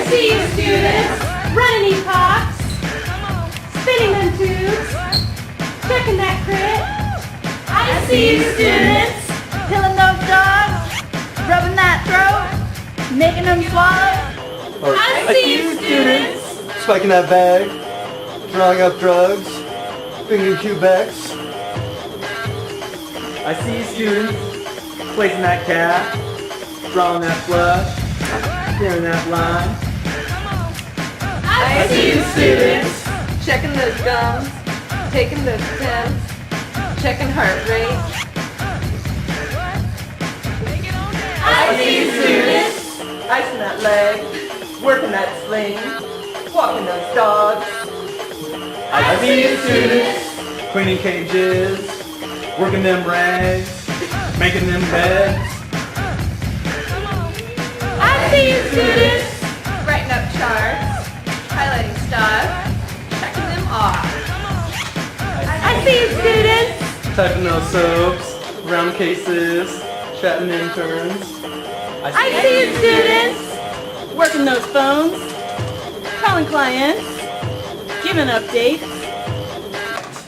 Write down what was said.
I see you students running epochs, spinning them tubes, checking that crit. I see you students killing those dogs, rubbing that throat, making them swallow. I see you students spiking that bag, drawing up drugs, fingering Quebecs. I see you students placing that cap, drawing that flush, clearing that line. I see you students Checking those gums, taking those temps, checking heart rate. I see you students Icing that leg, working that sling, walking those dogs. I see you students cleaning cages, working them rags, making them beds. I see you students Writing up charts, highlighting stuff, checking them off. I see you students Typing those soaps, round cases, chatting interns. I see you students Working those phones, calling clients, giving updates,